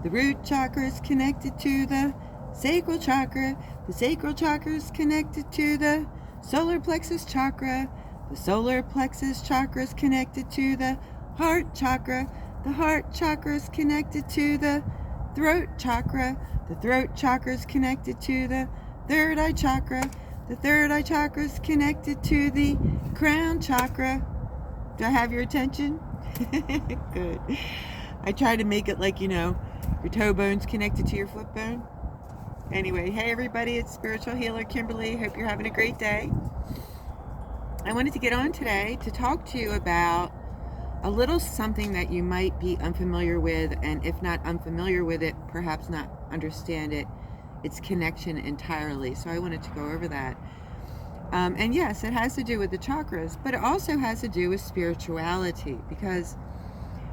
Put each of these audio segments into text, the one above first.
The root chakra is connected to the sacral chakra. The sacral chakra is connected to the solar plexus chakra. The solar plexus chakra is connected to the heart chakra. The heart chakra is connected to the throat chakra. The throat chakra is connected to the third eye chakra. The third eye chakra is connected to the crown chakra. Do I have your attention? Good. I try to make it like, your toe bone's connected to your foot bone. Anyway, hey everybody, it's Spiritual Healer Kimberly. Hope you're having a great day. I wanted to get on today to talk to you about a little something that you might be unfamiliar with, and if not unfamiliar with it, perhaps not understand its connection entirely. So I wanted to go over that. And yes, it has to do with the chakras, but it also has to do with spirituality, because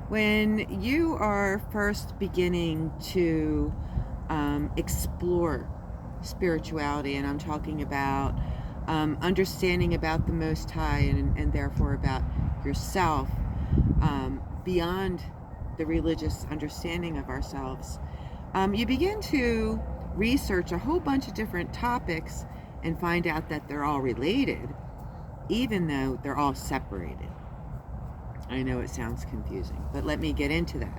when you are first beginning to explore spirituality, and I'm talking about understanding about the Most High and therefore about yourself, beyond the religious understanding of ourselves, you begin to research a whole bunch of different topics and find out that they're all related, even though they're all separated. I know it sounds confusing, but let me get into that.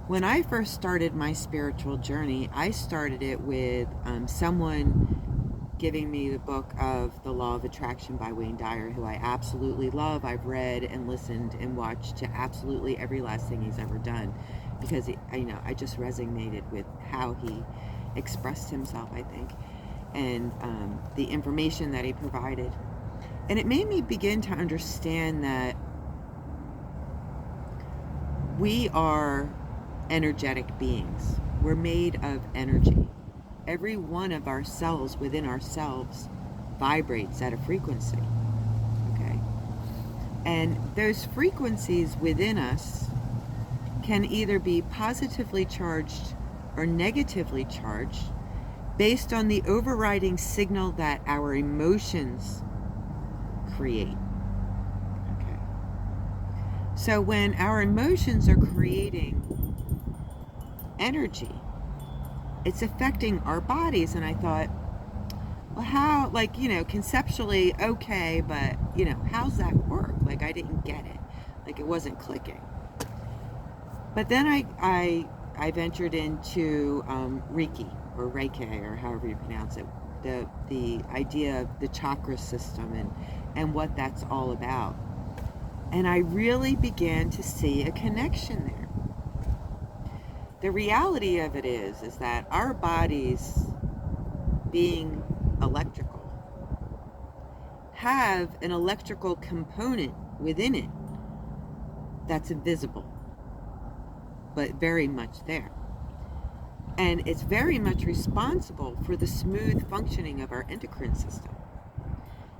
When I first started my spiritual journey, I started it with someone giving me the book of The Law of Attraction by Wayne Dyer, who I absolutely love. I've read and listened and watched to absolutely every last thing he's ever done, because I just resonated with how he expressed himself, I think, and the information that he provided. And it made me begin to understand that we are energetic beings. We're made of energy. Every one of our cells within ourselves vibrates at a frequency, okay? And those frequencies within us can either be positively charged or negatively charged based on the overriding signal that our emotions create, okay? So when our emotions are creating energy, it's affecting our bodies. And I thought, well, how, conceptually, okay, but, how's that work? I didn't get it. It wasn't clicking. But then I ventured into Reiki, or Reiki, or however you pronounce it, the idea of the chakra system and what that's all about. And I really began to see a connection there. The reality of it is that our bodies, being electrical, have an electrical component within it that's invisible, but very much there. And it's very much responsible for the smooth functioning of our endocrine system.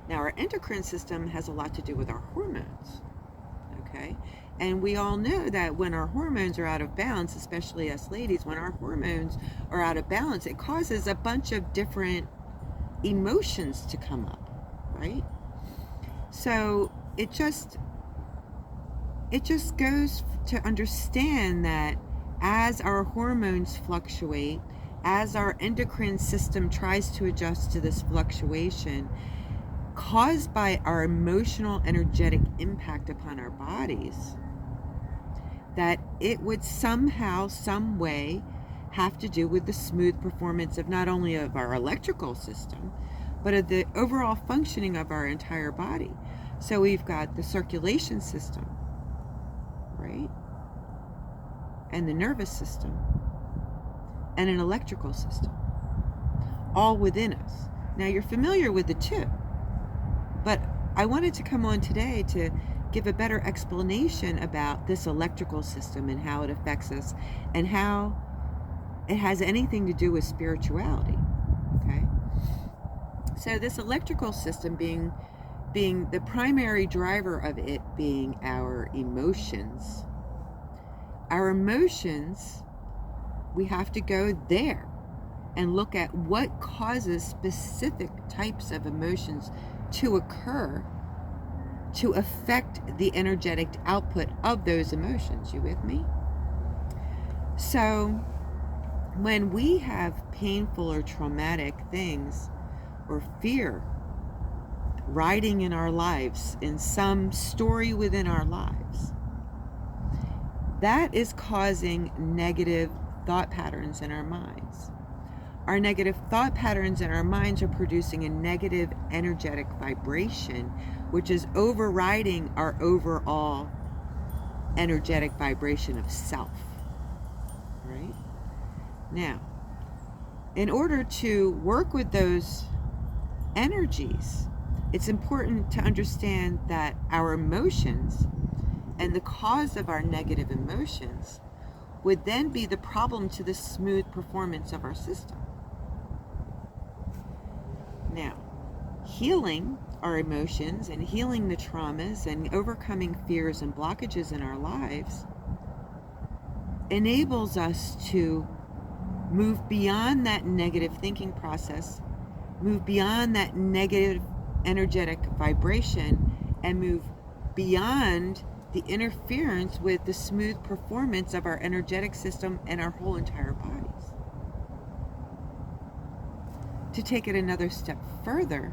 Now, our endocrine system has a lot to do with our hormones, okay? And we all know that when our hormones are out of balance, especially us ladies, when our hormones are out of balance, it causes a bunch of different emotions to come up, right? So it just goes to understand that as our hormones fluctuate, as our endocrine system tries to adjust to this fluctuation caused by our emotional, energetic impact upon our bodies, that it would somehow, some way, have to do with the smooth performance of not only of our electrical system, but of the overall functioning of our entire body. So we've got the circulation system, right? And the nervous system, and an electrical system, all within us. Now, you're familiar with the two, but I wanted to come on today to give a better explanation about this electrical system and how it affects us and how it has anything to do with spirituality, okay? So this electrical system being the primary driver of it being our emotions, we have to go there and look at what causes specific types of emotions to occur to affect the energetic output of those emotions. You with me? So when we have painful or traumatic things or fear riding in our lives, in some story within our lives, that is causing negative thought patterns in our minds. Our negative thought patterns in our minds are producing a negative energetic vibration, which is overriding our overall energetic vibration of self. Right? Now, in order to work with those energies, it's important to understand that our emotions and the cause of our negative emotions would then be the problem to the smooth performance of our system. Now, healing our emotions and healing the traumas and overcoming fears and blockages in our lives enables us to move beyond that negative thinking process, move beyond that negative energetic vibration, and move beyond the interference with the smooth performance of our energetic system and our whole entire bodies. To take it another step further,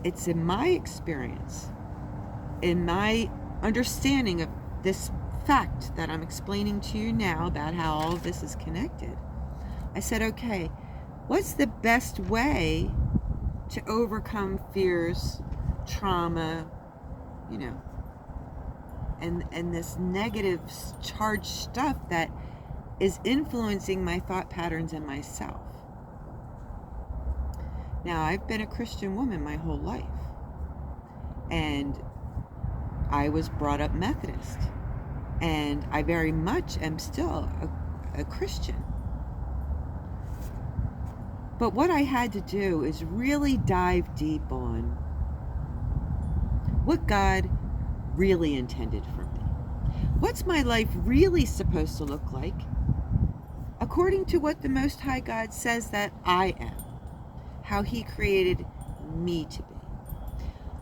it's in my experience, in my understanding of this fact that I'm explaining to you now about how all of this is connected, I said, okay, what's the best way to overcome fears, trauma, and this negative charged stuff that is influencing my thought patterns and myself? Now, I've been a Christian woman my whole life, and I was brought up Methodist, and I very much am still a Christian. But what I had to do is really dive deep on what God really intended for me. What's my life really supposed to look like according to what the Most High God says that I am, how He created me to be.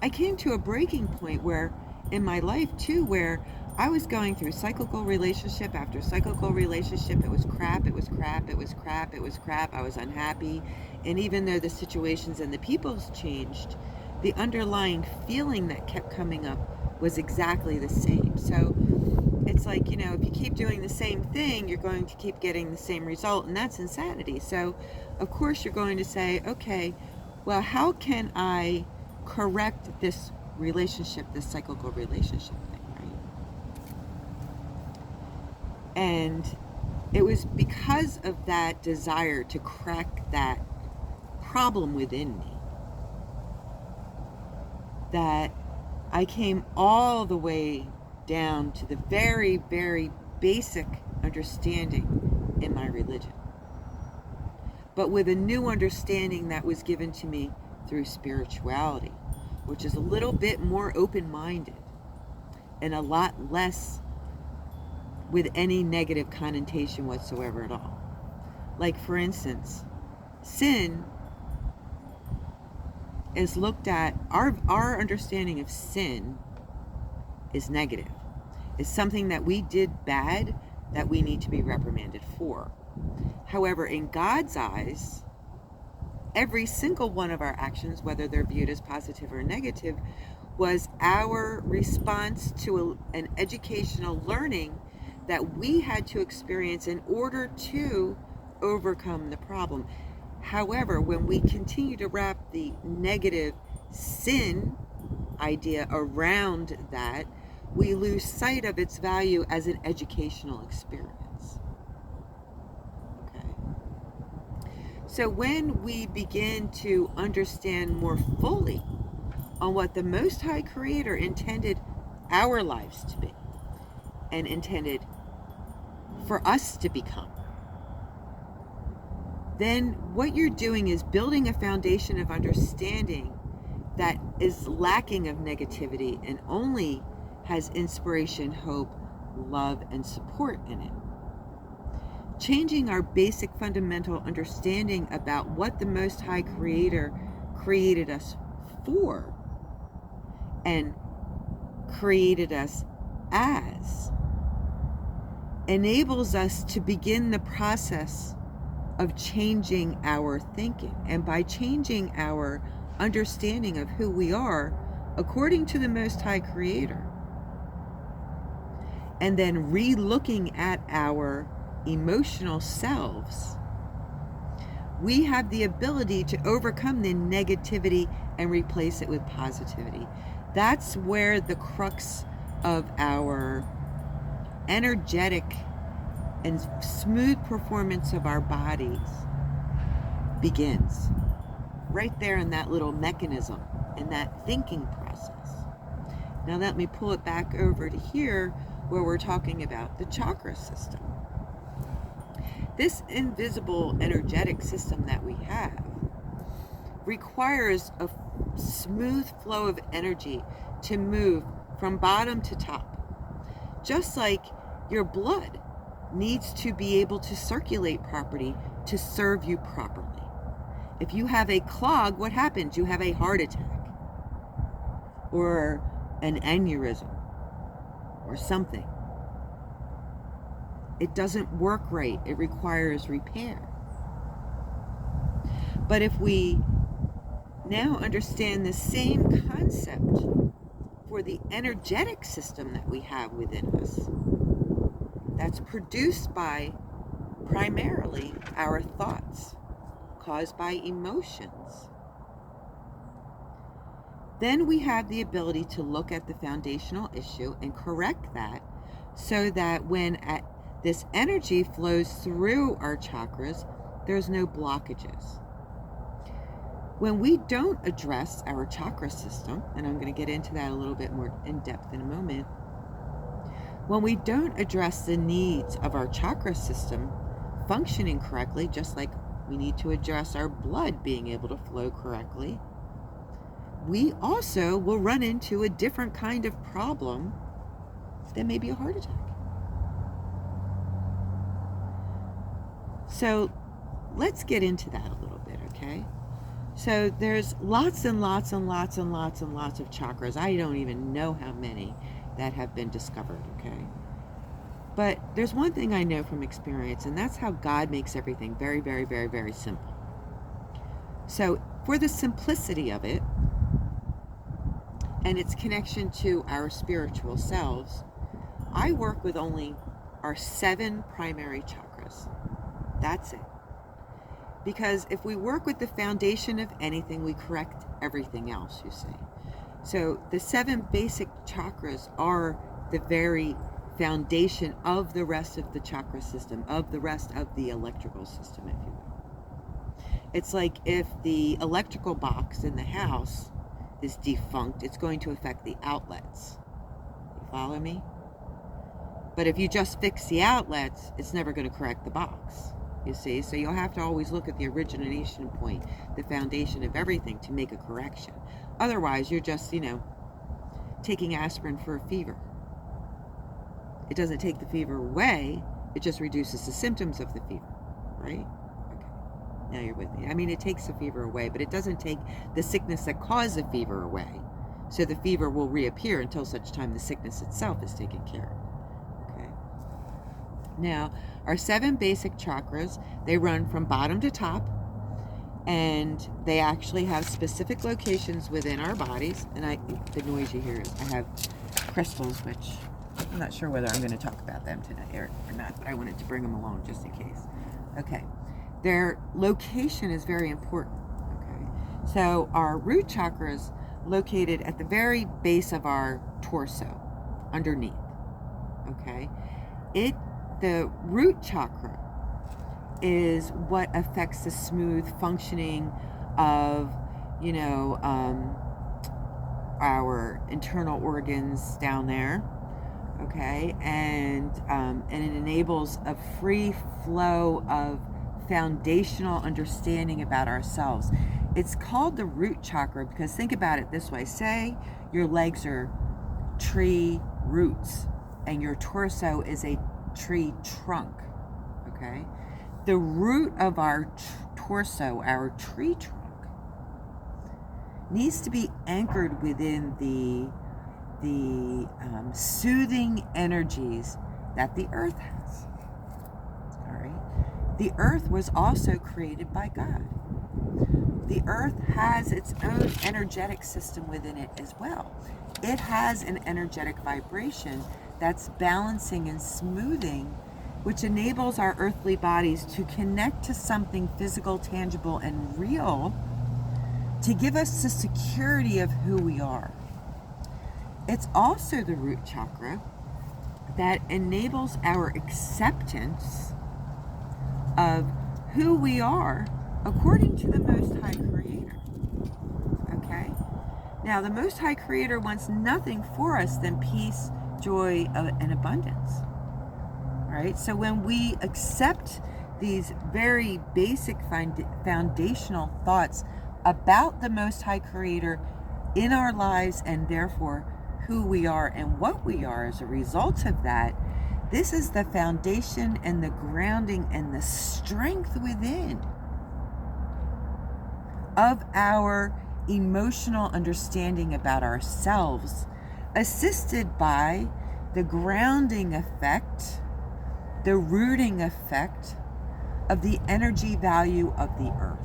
I came to a breaking point where in my life too, where I was going through cyclical relationship after cyclical relationship. It was crap, it was crap, it was crap, it was crap. I was unhappy. And even though the situations and the people's changed, the underlying feeling that kept coming up was exactly the same. So it's like, if you keep doing the same thing, you're going to keep getting the same result, and that's insanity. So of course you're going to say, okay, well, how can I correct this relationship, this cyclical relationship thing, right? And it was because of that desire to crack that problem within me that I came all the way down to the very, very basic understanding in my religion, but with a new understanding that was given to me through spirituality, which is a little bit more open-minded and a lot less with any negative connotation whatsoever at all. Like, for instance, sin is looked at, our understanding of sin is negative. It's something that we did bad that we need to be reprimanded for. However, in God's eyes, every single one of our actions, whether they're viewed as positive or negative, was our response to an educational learning that we had to experience in order to overcome the problem. However, when we continue to wrap the negative sin idea around that, we lose sight of its value as an educational experience. Okay. So when we begin to understand more fully on what the Most High Creator intended our lives to be and intended for us to become, then what you're doing is building a foundation of understanding that is lacking of negativity and only has inspiration, hope, love, and support in it. Changing our basic fundamental understanding about what the Most High Creator created us for and created us as enables us to begin the process of changing our thinking. And by changing our understanding of who we are according to the Most High Creator, and then re-looking at our emotional selves, we have the ability to overcome the negativity and replace it with positivity. That's where the crux of our energetic and smooth performance of our bodies begins. Right there in that little mechanism, in that thinking process. Now let me pull it back over to here where we're talking about the chakra system. This invisible energetic system that we have requires a smooth flow of energy to move from bottom to top. Just like your blood needs to be able to circulate properly to serve you properly. If you have a clog, what happens? You have a heart attack or an aneurysm or something. It doesn't work right. It requires repair. But if we now understand the same concept for the energetic system that we have within us, that's produced by primarily our thoughts, caused by emotions, then we have the ability to look at the foundational issue and correct that, so that when this energy flows through our chakras, there's no blockages. When we don't address our chakra system, and I'm going to get into that a little bit more in depth in a moment, when we don't address the needs of our chakra system functioning correctly, just like we need to address our blood being able to flow correctly, we also will run into a different kind of problem that may be a heart attack. So let's get into that a little bit, okay? So there's lots and lots and lots and lots and lots of chakras. I don't even know how many that have been discovered, okay? But there's one thing I know from experience, and that's how God makes everything very, very, very, very simple. So for the simplicity of it and its connection to our spiritual selves, I work with only our 7 primary chakras. That's it. Because if we work with the foundation of anything, we correct everything else, you see. So the 7 basic chakras are the very foundation of the rest of the chakra system, of the rest of the electrical system, if you will. It's like if the electrical box in the house is defunct, it's going to affect the outlets. You follow me? But if you just fix the outlets, it's never going to correct the box. You see, so you'll have to always look at the origination point, the foundation of everything, to make a correction. Otherwise, you're just, taking aspirin for a fever. It doesn't take the fever away, it just reduces the symptoms of the fever, right? Okay, now you're with me. I mean, it takes the fever away, but it doesn't take the sickness that caused the fever away. So the fever will reappear until such time the sickness itself is taken care of. Now, our 7 basic chakras, they run from bottom to top, and they actually have specific locations within our bodies. And the noise you hear is I have crystals, which I'm not sure whether I'm going to talk about them tonight or not, but I wanted to bring them along just in case. Okay, their location is very important. Okay, so our root chakra is located at the very base of our torso, underneath. Okay, the root chakra is what affects the smooth functioning of, our internal organs down there, okay? And it enables a free flow of foundational understanding about ourselves. It's called the root chakra because think about it this way. Say your legs are tree roots and your torso is a tree trunk, okay? The root of our torso, our tree trunk, needs to be anchored within the soothing energies that the earth has. All right. The earth was also created by God. The earth has its own energetic system within it as well. It has an energetic vibration that's balancing and smoothing, which enables our earthly bodies to connect to something physical, tangible, and real to give us the security of who we are. It's also the root chakra that enables our acceptance of who we are according to the Most High Creator. Okay? Now, the Most High Creator wants nothing for us than peace, joy, and abundance. Right? So when we accept these very basic foundational thoughts about the Most High Creator in our lives, and therefore who we are and what we are as a result of that, this is the foundation and the grounding and the strength within of our emotional understanding about ourselves, assisted by the grounding effect, the rooting effect of the energy value of the earth.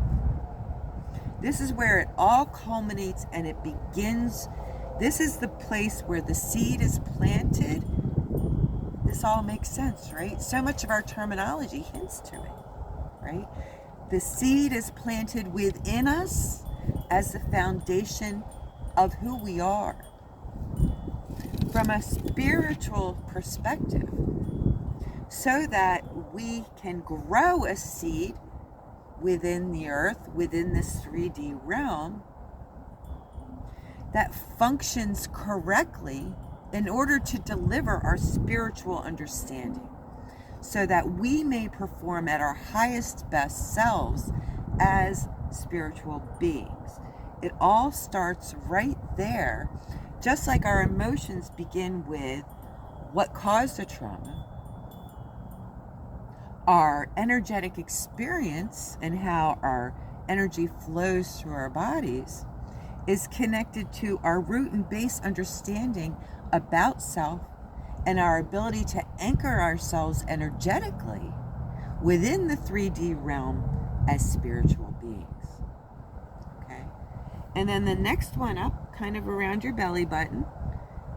This is where it all culminates and it begins. This is the place where the seed is planted. This all makes sense, right? So much of our terminology hints to it, right? The seed is planted within us as the foundation of who we are. From a spiritual perspective, so that we can grow a seed within the earth, within this 3D realm, that functions correctly in order to deliver our spiritual understanding, so that we may perform at our highest, best selves as spiritual beings. It all starts right there, just like our emotions begin with what caused the trauma, our energetic experience and how our energy flows through our bodies is connected to our root and base understanding about self and our ability to anchor ourselves energetically within the 3D realm as spiritual beings. Okay? And then the next one up, kind of around your belly button,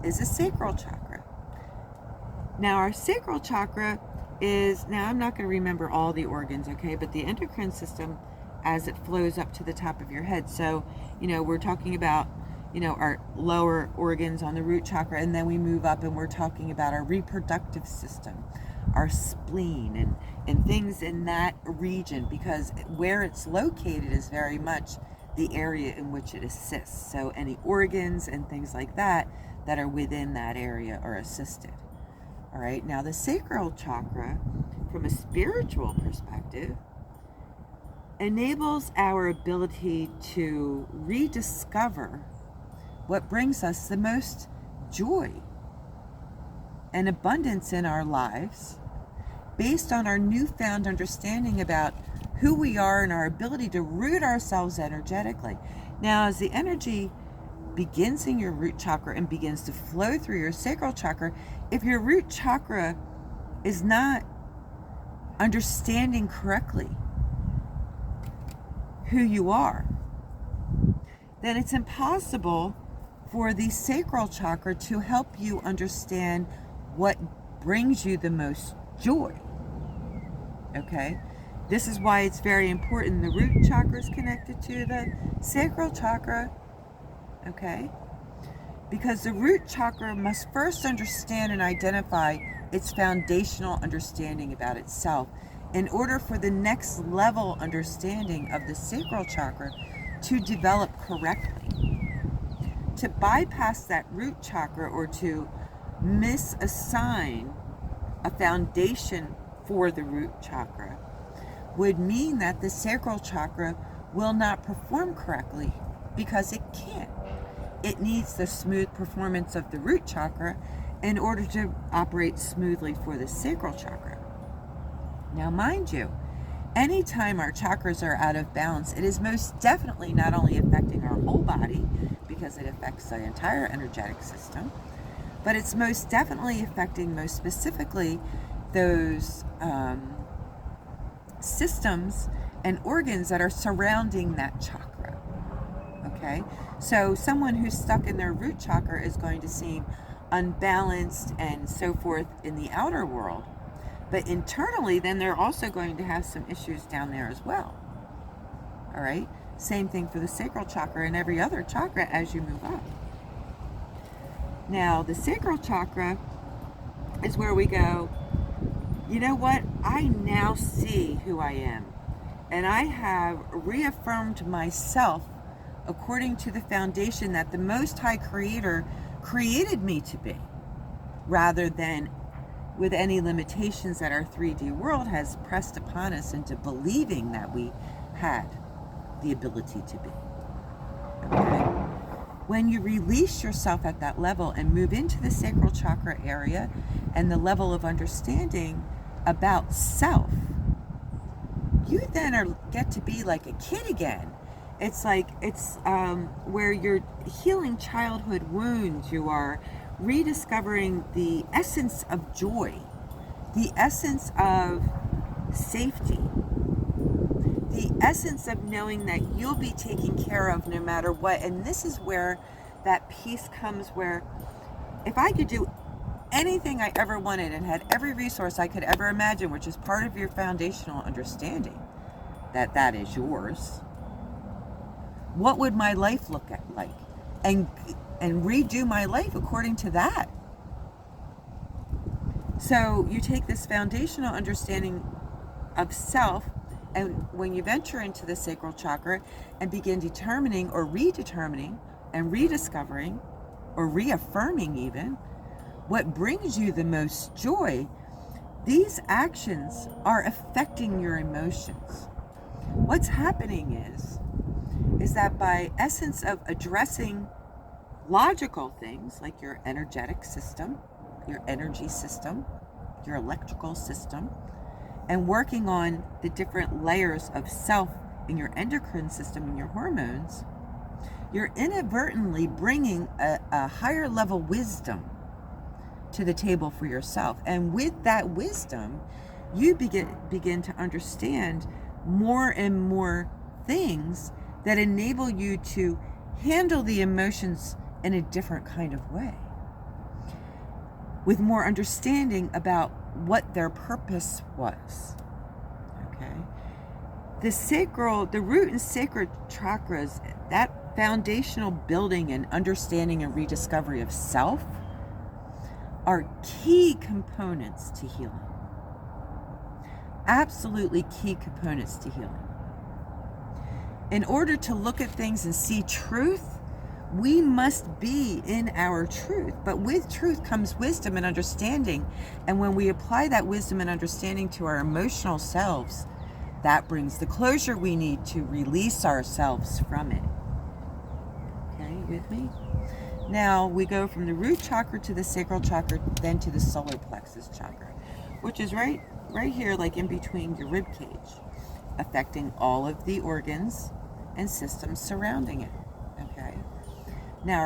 is the sacral chakra. Now, our sacral chakra is, now I'm not going to remember all the organs, okay, but the endocrine system as it flows up to the top of your head. So, we're talking about, our lower organs on the root chakra, and then we move up and we're talking about our reproductive system, our spleen, and things in that region, because where it's located is very much the area in which it assists. So any organs and things like that are within that area are assisted. All right, now the sacral chakra, from a spiritual perspective, enables our ability to rediscover what brings us the most joy and abundance in our lives, based on our newfound understanding about who we are and our ability to root ourselves energetically. Now, as the energy begins in your root chakra and begins to flow through your sacral chakra, if your root chakra is not understanding correctly who you are, then it's impossible for the sacral chakra to help you understand what brings you the most joy. Okay? This is why it's very important. The root chakra is connected to the sacral chakra. Okay? Because the root chakra must first understand and identify its foundational understanding about itself in order for the next level understanding of the sacral chakra to develop correctly. To bypass that root chakra or to misassign a foundation for the root chakra would mean that the sacral chakra will not perform correctly, because it can't. It needs the smooth performance of the root chakra in order to operate smoothly for the sacral chakra. Now, mind you, anytime our chakras are out of balance, it is most definitely not only affecting our whole body, because it affects the entire energetic system, but it's most definitely affecting, most specifically, those systems and organs that are surrounding that chakra. Okay, so someone who's stuck in their root chakra is going to seem unbalanced and so forth in the outer world, but internally then they're also going to have some issues down there as well. All right, same thing for the sacral chakra and every other chakra as you move up. Now the sacral chakra is where we go, you know what, I now see who I am, and I have reaffirmed myself according to the foundation that the Most High Creator created me to be, rather than with any limitations that our 3D world has pressed upon us into believing that we had the ability to be. Okay? When you release yourself at that level and move into the sacral chakra area and the level of understanding about self, you then get to be like a kid again. It's like, it's where you're healing childhood wounds. You are rediscovering the essence of joy, the essence of safety, the essence of knowing that you'll be taken care of no matter what. And this is where that peace comes, where if I could do anything I ever wanted and had every resource I could ever imagine, which is part of your foundational understanding that that is yours, what would my life look like? And redo my life according to that. So you take this foundational understanding of self, and when you venture into the sacral chakra and begin determining or redetermining and rediscovering or reaffirming even what brings you the most joy, these actions are affecting your emotions. What's happening is that by essence of addressing logical things like your energetic system, your energy system, your electrical system, and working on the different layers of self in your endocrine system and your hormones, you're inadvertently bringing a higher level wisdom to the table for yourself. And with that wisdom, you begin to understand more and more things that enable you to handle the emotions in a different kind of way, with more understanding about what their purpose was. Okay, the root and sacral chakras, that foundational building and understanding and rediscovery of self, are key components to healing. Absolutely key components to healing. In order to look at things and see truth, we must be in our truth. But with truth comes wisdom and understanding. And when we apply that wisdom and understanding to our emotional selves, that brings the closure we need to release ourselves from it. Okay, you with me? Now we go from the root chakra to the sacral chakra, then to the solar plexus chakra, which is right here, like in between your rib cage, affecting all of the organs and systems surrounding it. Okay. Now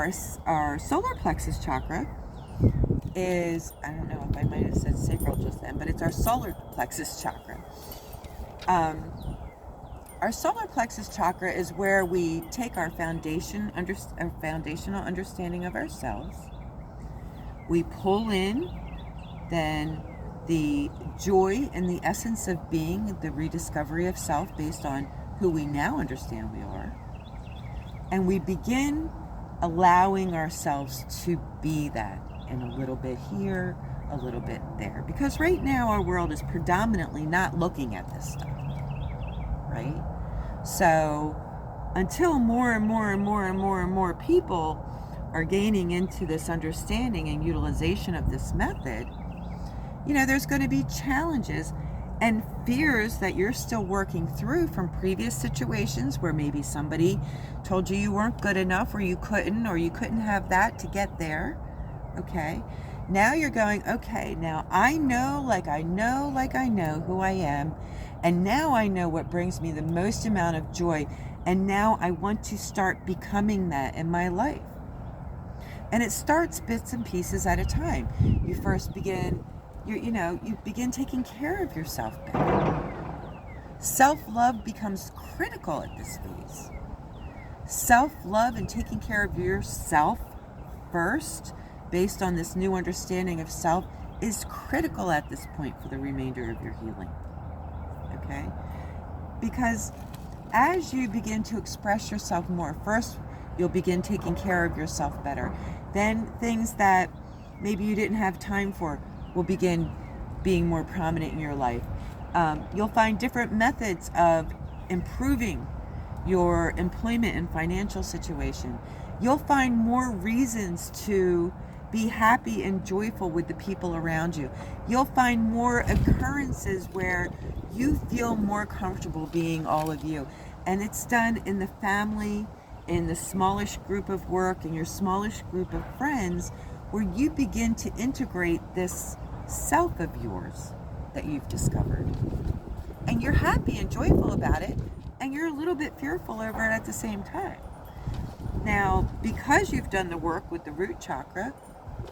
our solar plexus chakra is, I don't know if I might have said sacral just then, but it's our solar plexus chakra. Our solar plexus chakra is where we take our foundational understanding of ourselves. We pull in then the joy and the essence of being, the rediscovery of self based on who we now understand we are. And we begin allowing ourselves to be that, and a little bit here, a little bit there. Because right now our world is predominantly not looking at this stuff, right? So until more and more and more and more and more people are gaining into this understanding and utilization of this method, there's going to be challenges and fears that you're still working through from previous situations where maybe somebody told you weren't good enough, or you couldn't have that to get there. Okay. Now you're going, okay, now I know who I am, and now I know what brings me the most amount of joy, and now I want to start becoming that in my life. And it starts bits and pieces at a time. You first begin, you begin taking care of yourself better. Self-love becomes critical at this phase. Self-love and taking care of yourself first, based on this new understanding of self, is critical at this point for the remainder of your healing. Okay? Because as you begin to express yourself more, first you'll begin taking care of yourself better. Then things that maybe you didn't have time for will begin being more prominent in your life. You'll find different methods of improving your employment and financial situation. You'll find more reasons to be happy and joyful with the people around you. You'll find more occurrences where you feel more comfortable being all of you. And it's done in the family, in the smallish group of work, in your smallish group of friends, where you begin to integrate this self of yours that you've discovered. And you're happy and joyful about it, and you're a little bit fearful over it at the same time. Now, because you've done the work with the root chakra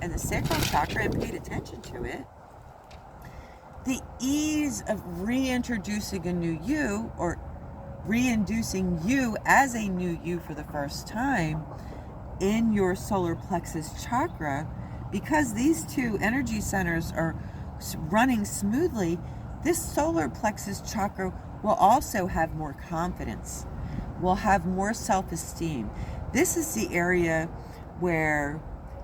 and the sacral chakra and paid attention to it, the ease of reintroducing a new you, or reinducing you as a new you for the first time in your solar plexus chakra, because these two energy centers are running smoothly, this solar plexus chakra will also have more confidence, will have more self-esteem. This is the area where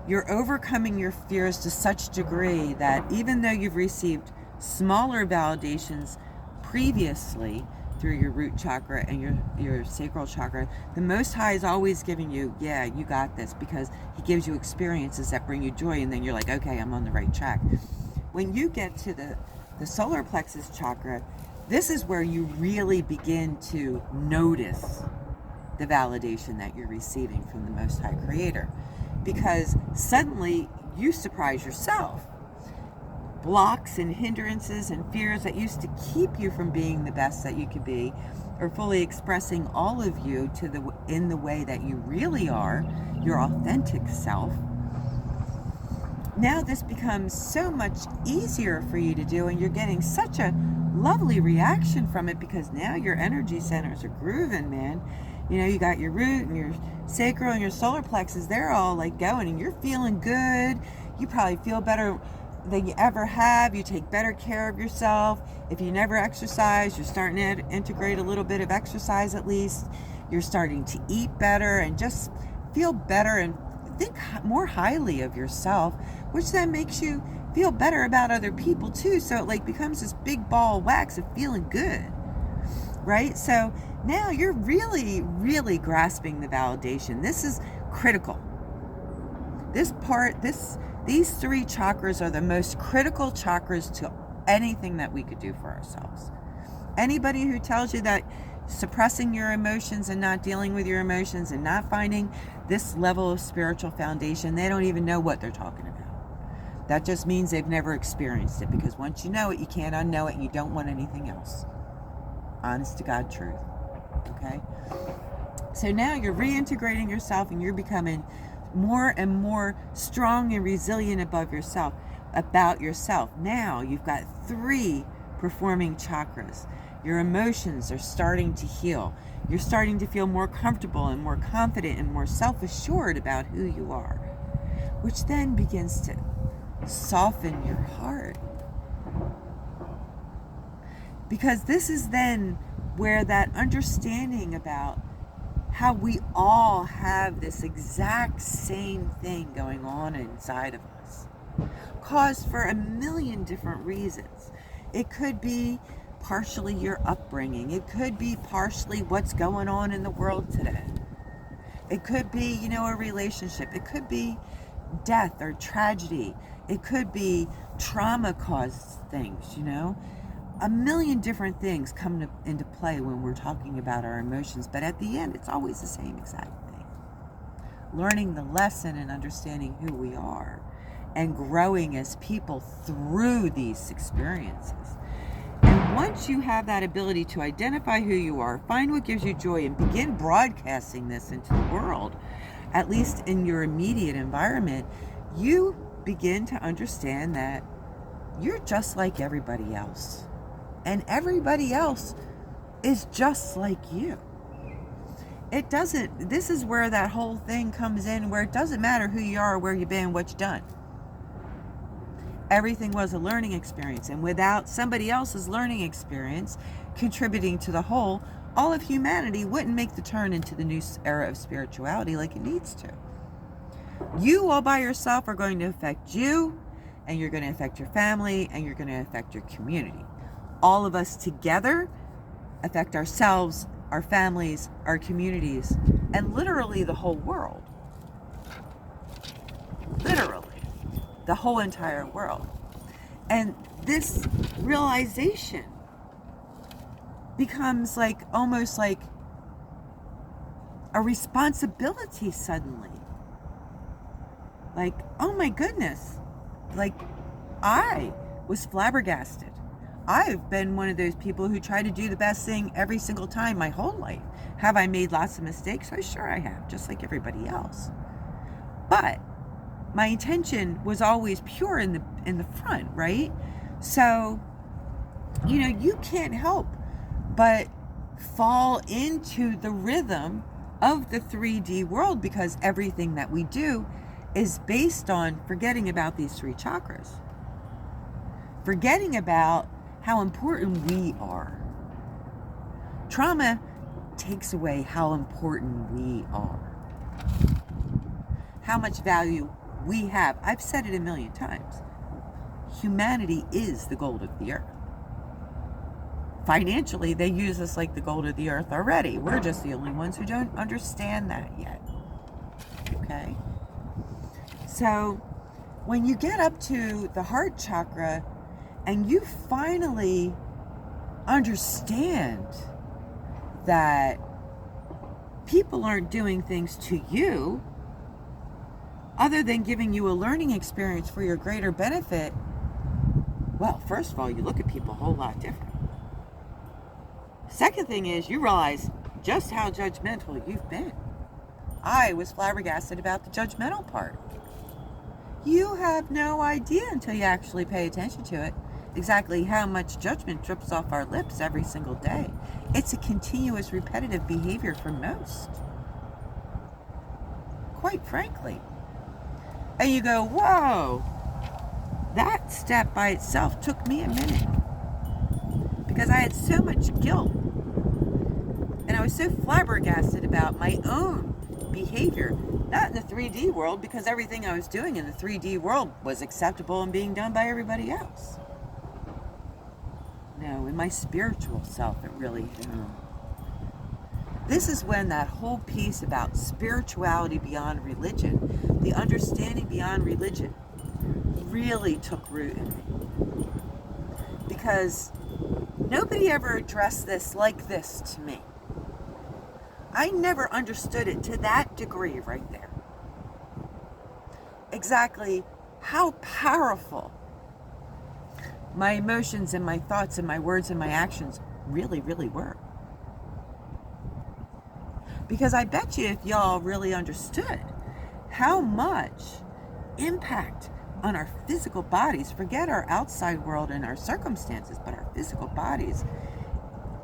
you're overcoming your fears to such degree that even though you've received smaller validations previously through your root chakra and your sacral chakra, the Most High is always giving you, yeah, you got this, because he gives you experiences that bring you joy, and then you're like, okay, I'm on the right track. When you get to the solar plexus chakra, this is where you really begin to notice the validation that you're receiving from the Most High Creator, because suddenly you surprise yourself. Blocks and hindrances and fears that used to keep you from being the best that you could be, or fully expressing all of you in the way that you really are, your authentic self. Now this becomes so much easier for you to do, and you're getting such a lovely reaction from it, because now your energy centers are grooving, man. You got your root and your sacral and your solar plexus, they're all like going, and you're feeling good. You probably feel better than you ever have. You take better care of yourself. If you never exercise, you're starting to integrate a little bit of exercise at least. You're starting to eat better and just feel better and think more highly of yourself, which then makes you feel better about other people too. So it like becomes this big ball of wax of feeling good, right? So now you're really, really grasping the validation. This is critical. These three chakras are the most critical chakras to anything that we could do for ourselves. Anybody who tells you that suppressing your emotions and not dealing with your emotions and not finding this level of spiritual foundation, they don't even know what they're talking about. That just means they've never experienced it, because once you know it, you can't unknow it, and you don't want anything else. Honest to God truth. Okay? So now you're reintegrating yourself, and you're becoming more and more strong and resilient about yourself. Now you've got 3 performing chakras. Your emotions are starting to heal. You're starting to feel more comfortable and more confident and more self-assured about who you are, which then begins to soften your heart. Because this is then where that understanding about how we all have this exact same thing going on inside of us, caused for a million different reasons. It could be partially your upbringing. It could be partially what's going on in the world today. It could be, a relationship. It could be death or tragedy. It could be trauma-caused things, A million different things come into play when we're talking about our emotions, but at the end, it's always the same exact thing. Learning the lesson and understanding who we are and growing as people through these experiences. And once you have that ability to identify who you are, find what gives you joy, and begin broadcasting this into the world, at least in your immediate environment, you begin to understand that you're just like everybody else. And everybody else is just like you. This is where that whole thing comes in, where it doesn't matter who you are, where you've been, what you've done. Everything was a learning experience. And without somebody else's learning experience contributing to the whole, all of humanity wouldn't make the turn into the new era of spirituality like it needs to. You all by yourself are going to affect you, and you're going to affect your family, and you're going to affect your community. All of us together affect ourselves, our families, our communities, and literally the whole world. Literally, the whole entire world. And this realization becomes almost like a responsibility suddenly. Oh my goodness. I was flabbergasted. I've been one of those people who try to do the best thing every single time my whole life. Have I made lots of mistakes? Oh, sure I have, just like everybody else. But my intention was always pure in the front, right? So, you can't help but fall into the rhythm of the 3D world, because everything that we do is based on forgetting about these 3 chakras. Forgetting about how important we are. Trauma takes away how important we are. How much value we have. I've said it a million times. Humanity is the gold of the earth. Financially, they use us like the gold of the earth already. We're just the only ones who don't understand that yet. Okay? So, when you get up to the heart chakra and you finally understand that people aren't doing things to you other than giving you a learning experience for your greater benefit, well, first of all, you look at people a whole lot different. Second thing is, you realize just how judgmental you've been. I was flabbergasted about the judgmental part. You have no idea until you actually pay attention to it exactly how much judgment drips off our lips every single day. It's a continuous repetitive behavior for most. Quite frankly. And you go, whoa, that step by itself took me a minute. Because I had so much guilt. And I was so flabbergasted about my own behavior. Not in the 3D world, because everything I was doing in the 3D world was acceptable and being done by everybody else. No, in my spiritual self, it really hit home. This is when that whole piece about spirituality beyond religion, the understanding beyond religion, really took root in me. Because nobody ever addressed this like this to me. I never understood it to that degree right there. Exactly how powerful my emotions and my thoughts and my words and my actions really, really were. Because I bet you if y'all really understood how much impact on our physical bodies, forget our outside world and our circumstances, but our physical bodies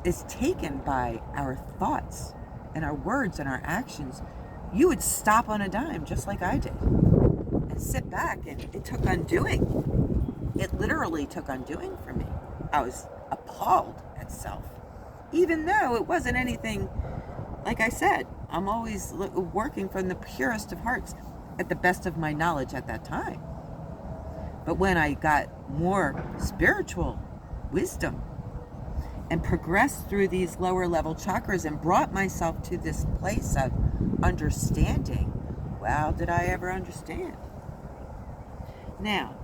is taken by our thoughts and our words and our actions, you would stop on a dime just like I did and sit back, and it took undoing. It literally took undoing for me. I was appalled at self, even though it wasn't anything. Like I said, I'm always working from the purest of hearts at the best of my knowledge at that time. But when I got more spiritual wisdom and progressed through these lower level chakras and brought myself to this place of understanding, wow, did I ever understand? Now,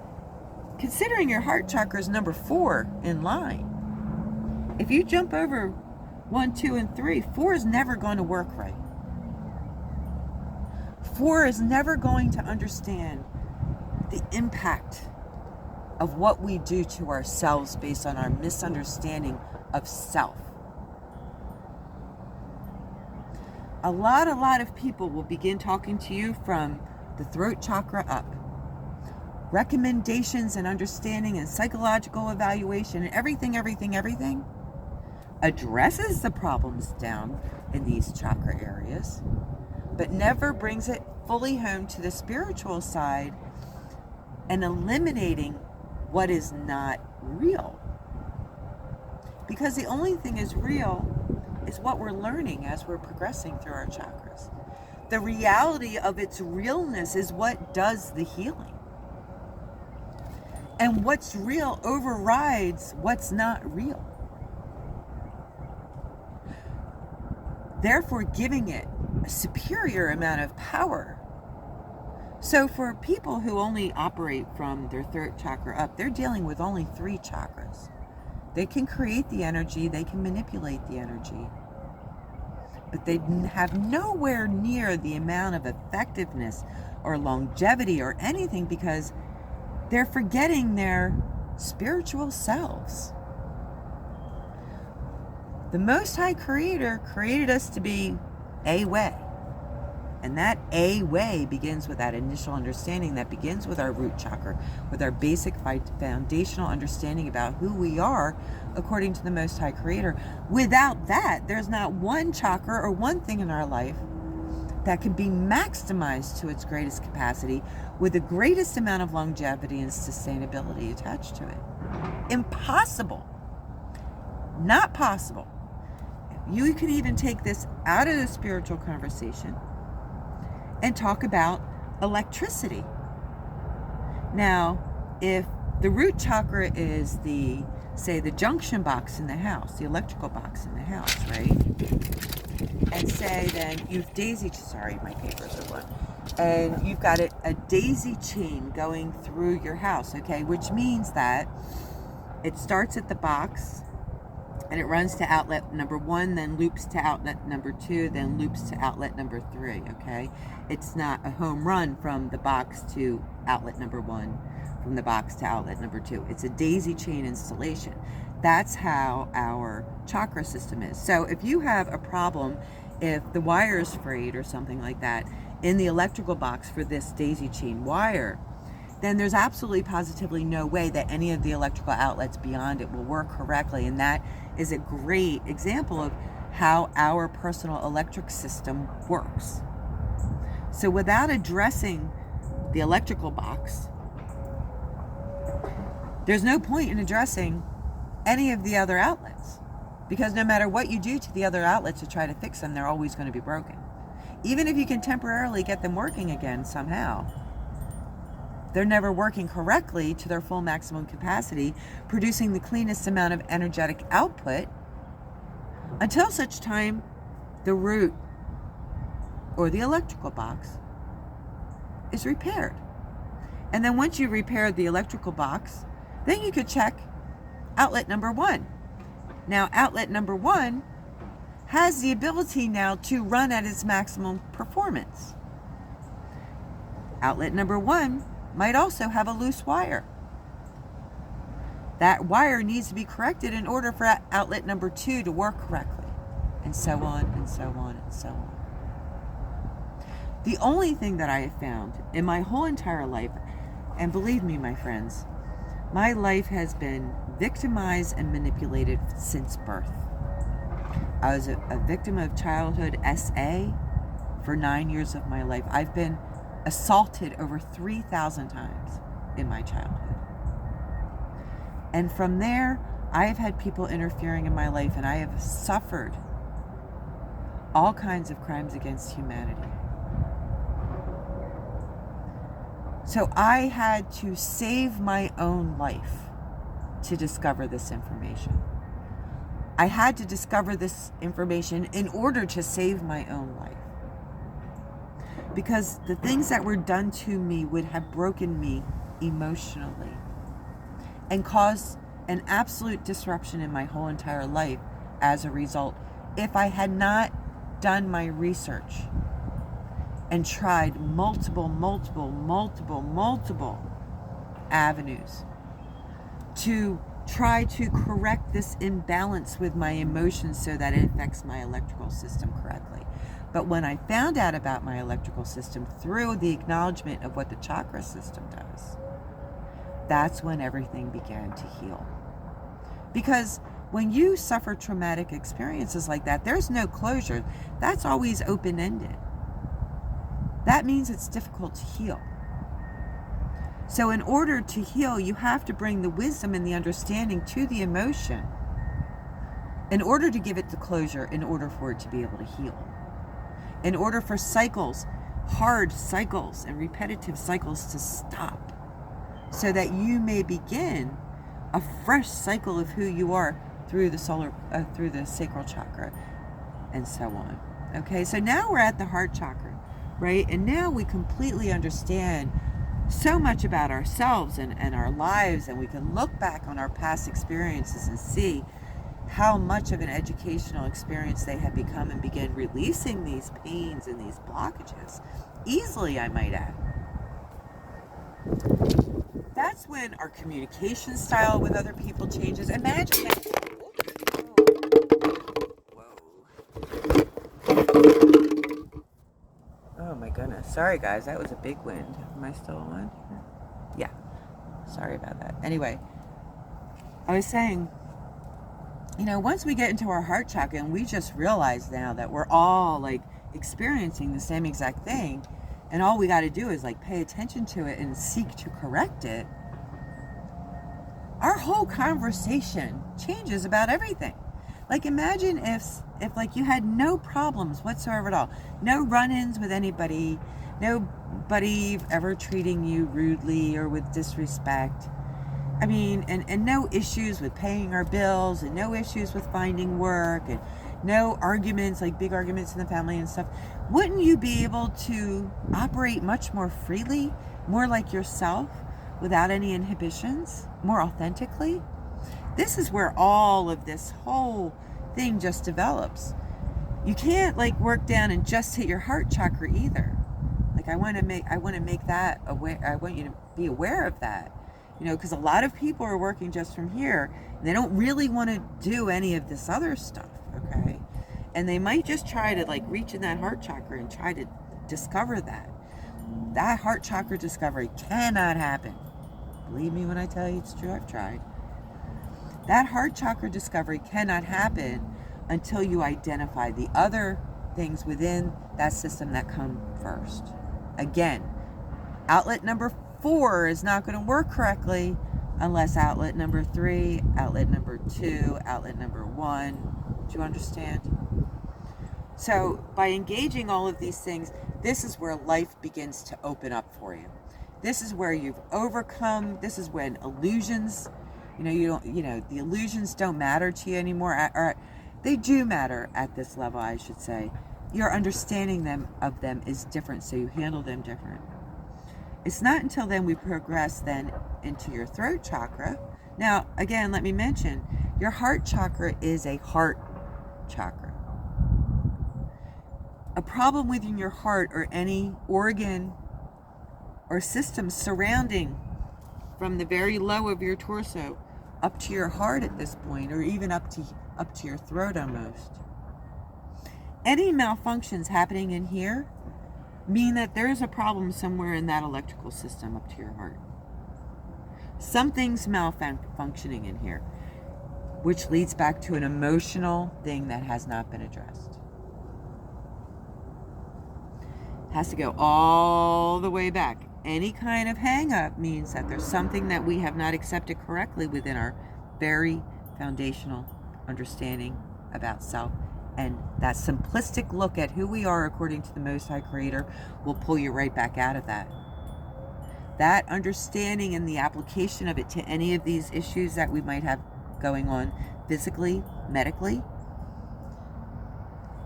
considering your heart chakra is number 4 in line, if you jump over 1, 2, and 3, 4 is never going to work right. 4 is never going to understand the impact of what we do to ourselves based on our misunderstanding of self. a lot of people will begin talking to you from the throat chakra up. Recommendations and understanding and psychological evaluation and everything addresses the problems down in these chakra areas, but never brings it fully home to the spiritual side and eliminating what is not real. Because the only thing is real is what we're learning as we're progressing through our chakras. The reality of its realness is what does the healing. And what's real overrides what's not real. Therefore, giving it a superior amount of power. So for people who only operate from their throat chakra up, they're dealing with only 3 chakras. They can create the energy, they can manipulate the energy, but they have nowhere near the amount of effectiveness or longevity or anything because they're forgetting their spiritual selves. The Most High Creator created us to be a way. And that a way begins with that initial understanding that begins with our root chakra, with our basic foundational understanding about who we are according to the Most High Creator. Without that, there's not one chakra or one thing in our life that can be maximized to its greatest capacity with the greatest amount of longevity and sustainability attached to it. Impossible. Not possible. You can even take this out of the spiritual conversation and talk about electricity. Now, if the root chakra is the junction box in the house, the electrical box in the house, right? And say then you've sorry, my papers are one. And you've got a daisy chain going through your house, okay? Which means that it starts at the box and it runs to outlet number 1, then loops to outlet number 2, then loops to outlet number 3, okay? It's not a home run from the box to outlet number 1, from the box to outlet number 2. It's a daisy chain installation. That's how our chakra system is. So if you have a problem, if the wire is frayed or something like that in the electrical box for this daisy chain wire, then there's absolutely positively no way that any of the electrical outlets beyond it will work correctly. And that is a great example of how our personal electric system works. So without addressing the electrical box, there's no point in addressing any of the other outlets, because no matter what you do to the other outlets to try to fix them, they're always going to be broken. Even if you can temporarily get them working again somehow, they're never working correctly to their full maximum capacity, producing the cleanest amount of energetic output until such time the root or the electrical box is repaired. And then once you repair the electrical box, then you could check outlet number 1. Now, outlet number 1 has the ability now to run at its maximum performance. Outlet number 1 might also have a loose wire. That wire needs to be corrected in order for outlet number 2 to work correctly, and so on and so on and so on. The only thing that I have found in my whole entire life, and believe me, my friends, my life has been victimized and manipulated since birth. I was a victim of childhood SA for 9 years of my life. I've been assaulted over 3,000 times in my childhood. And from there, I have had people interfering in my life, and I have suffered all kinds of crimes against humanity. So I had to save my own life to discover this information. I had to discover this information in order to save my own life. Because the things that were done to me would have broken me emotionally and caused an absolute disruption in my whole entire life as a result if I had not done my research and tried multiple avenues to try to correct this imbalance with my emotions so that it affects my electrical system correctly. But when I found out about my electrical system through the acknowledgement of what the chakra system does, that's when everything began to heal. Because when you suffer traumatic experiences like that, there's no closure. That's always open-ended. That means it's difficult to heal. So in order to heal, you have to bring the wisdom and the understanding to the emotion in order to give it the closure, in order for it to be able to heal. In order for cycles, hard cycles and repetitive cycles to stop, so that you may begin a fresh cycle of who you are through the through the sacral chakra, and so on. Okay, so now we're at the heart chakra, right? And now we completely understand so much about ourselves and our lives, and we can look back on our past experiences and see how much of an educational experience they have become, and begin releasing these pains and these blockages easily, I might add. That's when our communication style with other people changes. Imagine that. Oh my goodness. Sorry guys, that was a big wind. Am I still on? Yeah. Sorry about that. Anyway, I was saying, once we get into our heart chakra and we just realize now that we're all like experiencing the same exact thing, and all we got to do is like pay attention to it and seek to correct it, our whole conversation changes about everything. Like imagine if like you had no problems whatsoever at all, no run-ins with anybody, nobody ever treating you rudely or with disrespect. I mean, and no issues with paying our bills, and no issues with finding work, and no arguments, like big arguments in the family and stuff. Wouldn't you be able to operate much more freely, more like yourself, without any inhibitions, more authentically? This is where all of this whole thing just develops. You can't like work down and just hit your heart chakra either. Like I want to make that aware. I want you to be aware of that. Because a lot of people are working just from here, and they don't really want to do any of this other stuff, okay? And they might just try to like reach in that heart chakra and try to discover that. That heart chakra discovery cannot happen. Believe me when I tell you it's true, I've tried. That heart chakra discovery cannot happen until you identify the other things within that system that come first. Again, outlet number 4 is not going to work correctly unless outlet number 3, outlet number 2, outlet number 1. Do you understand? So by engaging all of these things, this is where life begins to open up for you. This is where you've overcome. This is when illusions, the illusions don't matter to you anymore. Or they do matter at this level, I should say. Your understanding of them is different, so you handle them different. It's not until then we progress then into your throat chakra. Now, again, let me mention, your heart chakra is a heart chakra. A problem within your heart or any organ or system surrounding from the very low of your torso up to your heart at this point, or even up to your throat almost. Any malfunctions happening in here mean that there is a problem somewhere in that electrical system up to your heart. Something's malfunctioning in here, which leads back to an emotional thing that has not been addressed. Has to go all the way back. Any kind of hang-up means that there's something that we have not accepted correctly within our very foundational understanding about self. And that simplistic look at who we are according to the Most High Creator will pull you right back out of that. That understanding and the application of it to any of these issues that we might have going on physically, medically,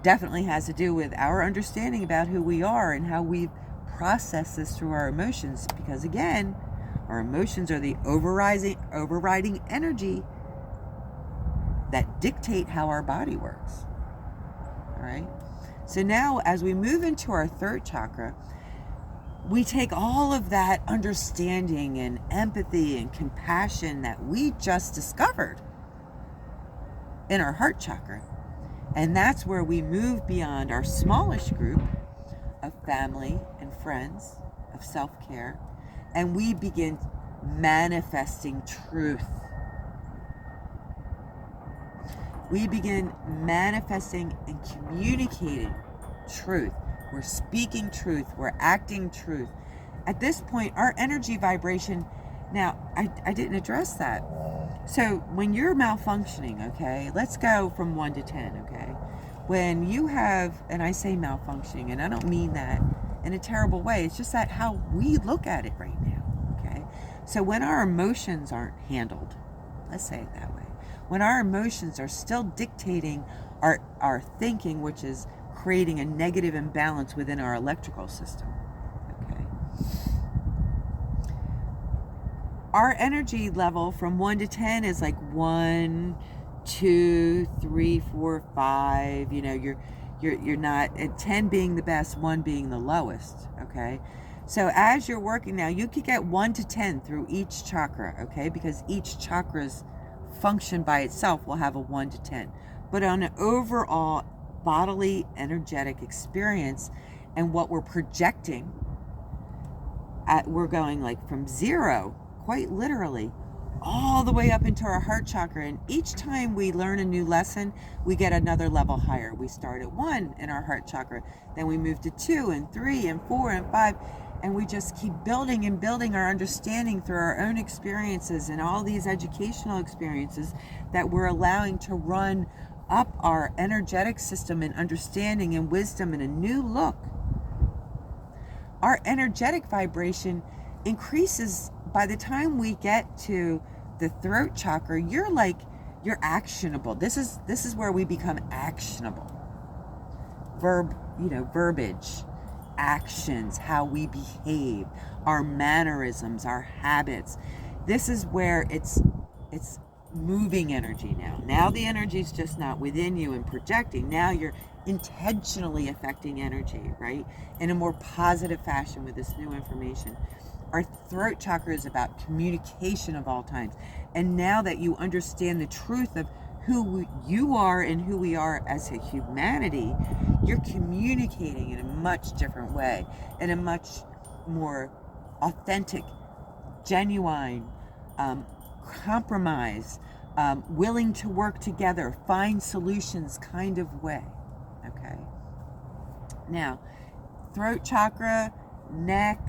definitely has to do with our understanding about who we are and how we process this through our emotions. Because again, our emotions are the overriding energy that dictate how our body works. All right. So now as we move into our third chakra, we take all of that understanding and empathy and compassion that we just discovered in our heart chakra, And that's where we move beyond our smallish group of family and friends, of self-care, and we begin manifesting truth. We begin manifesting and communicating truth. We're speaking truth. We're acting truth. At this point, our energy vibration, now, I didn't address that. So when you're malfunctioning, okay, let's go from 1 to 10, okay? When you have, and I say malfunctioning, and I don't mean that in a terrible way, it's just that how we look at it right now, okay? So when our emotions aren't handled, let's say it that way, when our emotions are still dictating our thinking, which is creating a negative imbalance within our electrical system, okay? Our energy level from 1 to 10 is like 1, 2, 3, 4, 5. You know, you're not at 10 being the best, 1 being the lowest. Okay, so as you're working now, you could get 1 to 10 through each chakra. Okay, because each chakra's function by itself will have a 1 to 10. But on an overall bodily energetic experience and what we're projecting, we're going like from 0. Quite literally, all the way up into our heart chakra. And each time we learn a new lesson, we get another level higher. We start at 1 in our heart chakra, then we move to 2 and 3 and 4 and 5, and we just keep building and building our understanding through our own experiences and all these educational experiences that we're allowing to run up our energetic system and understanding and wisdom in a new look. Our energetic vibration increases. By the time we get to the throat chakra, you're actionable. This is where we become actionable. Verbiage, actions, how we behave, our mannerisms, our habits. This is where it's moving energy now. Now the energy is just not within you and projecting. Now you're intentionally affecting energy, right? In a more positive fashion with this new information. Our throat chakra is about communication of all times. And now that you understand the truth of who you are and who we are as a humanity, you're communicating in a much different way, in a much more authentic, genuine, compromise, willing to work together, find solutions kind of way. Okay. Now, throat chakra, neck,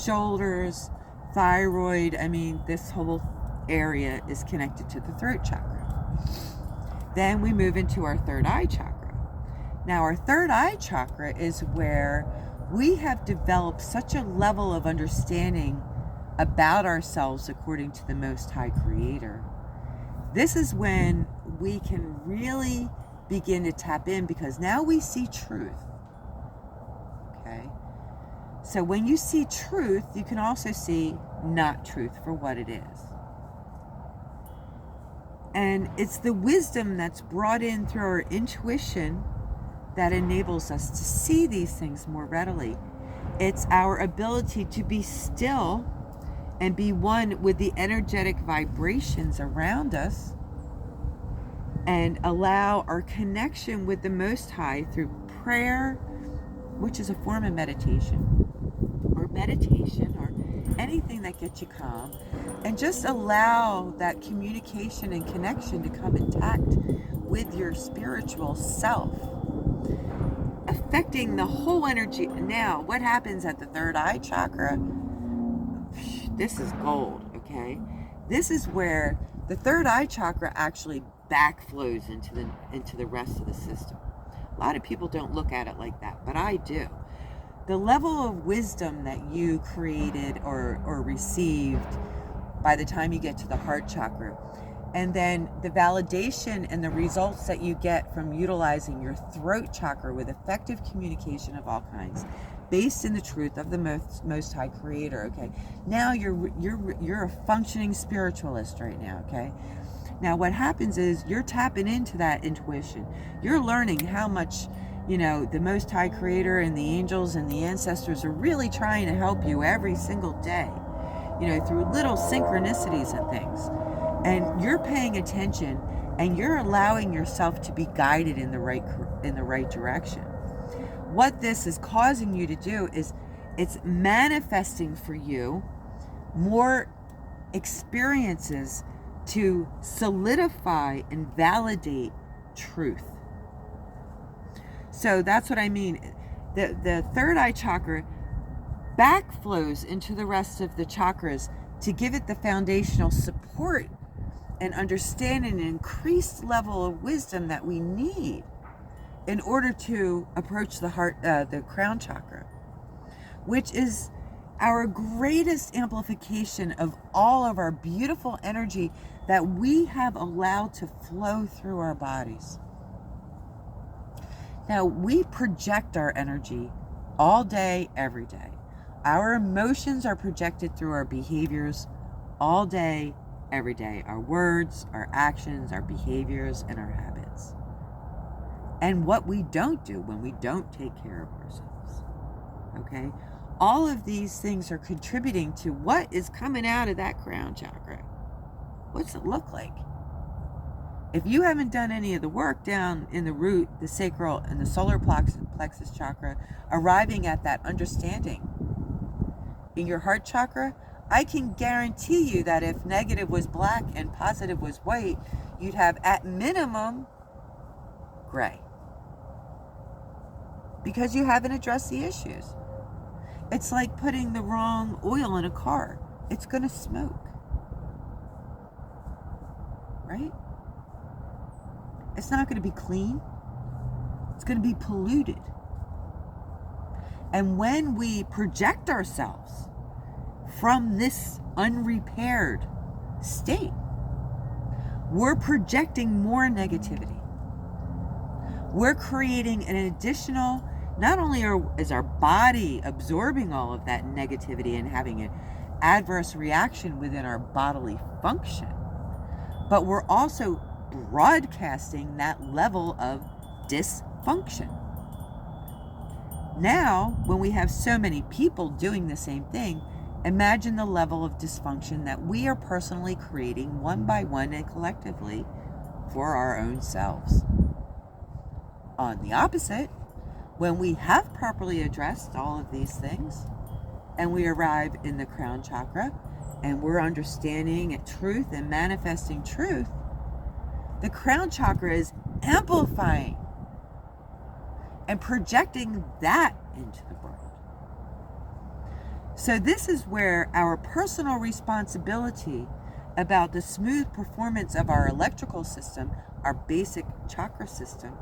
shoulders, thyroid, this whole area is connected to the throat chakra. Then we move into our third eye chakra. Now, our third eye chakra is where we have developed such a level of understanding about ourselves according to the Most High Creator. This is when we can really begin to tap in, because now we see truth. Okay? So when you see truth, you can also see not truth for what it is. And it's the wisdom that's brought in through our intuition that enables us to see these things more readily. It's our ability to be still and be one with the energetic vibrations around us and allow our connection with the Most High through prayer, which is a form of meditation or anything that gets you calm, and just allow that communication and connection to come intact with your spiritual self, affecting the whole energy. Now, what happens at the third eye chakra? This is gold, okay? This is where the third eye chakra actually backflows into the rest of the system. A lot of people don't look at it like that, but I do. The level of wisdom that you created or received by the time you get to the heart chakra, and then the validation and the results that you get from utilizing your throat chakra with effective communication of all kinds, based in the truth of the Most High Creator. Okay, now you're a functioning spiritualist right now. Okay, now what happens is you're tapping into that intuition. You're learning how much the Most High Creator and the angels and the ancestors are really trying to help you every single day, through little synchronicities and things. And you're paying attention and you're allowing yourself to be guided in the right direction. What this is causing you to do is it's manifesting for you more experiences to solidify and validate truth. So that's what I mean. The third eye chakra backflows into the rest of the chakras to give it the foundational support and understanding and increased level of wisdom that we need in order to approach the crown chakra, which is our greatest amplification of all of our beautiful energy that we have allowed to flow through our bodies. Now, we project our energy all day, every day. Our emotions are projected through our behaviors all day, every day. Our words, our actions, our behaviors, and our habits. And what we don't do when we don't take care of ourselves. Okay? All of these things are contributing to what is coming out of that crown chakra. What's it look like? If you haven't done any of the work down in the root, the sacral, and the solar plexus chakra, arriving at that understanding in your heart chakra, I can guarantee you that if negative was black and positive was white, you'd have at minimum gray. Because you haven't addressed the issues. It's like putting the wrong oil in a car. It's going to smoke. Right? It's not going to be clean. It's going to be polluted. And when we project ourselves from this unrepaired state, we're projecting more negativity. We're creating an additional, not only is our body absorbing all of that negativity and having an adverse reaction within our bodily function, but we're also broadcasting that level of dysfunction. Now, when we have so many people doing the same thing, imagine the level of dysfunction that we are personally creating one by one and collectively for our own selves. On the opposite, when we have properly addressed all of these things and we arrive in the crown chakra and we're understanding truth and manifesting truth, the crown chakra is amplifying and projecting that into the world. So this is where our personal responsibility about the smooth performance of our electrical system, our basic chakra system,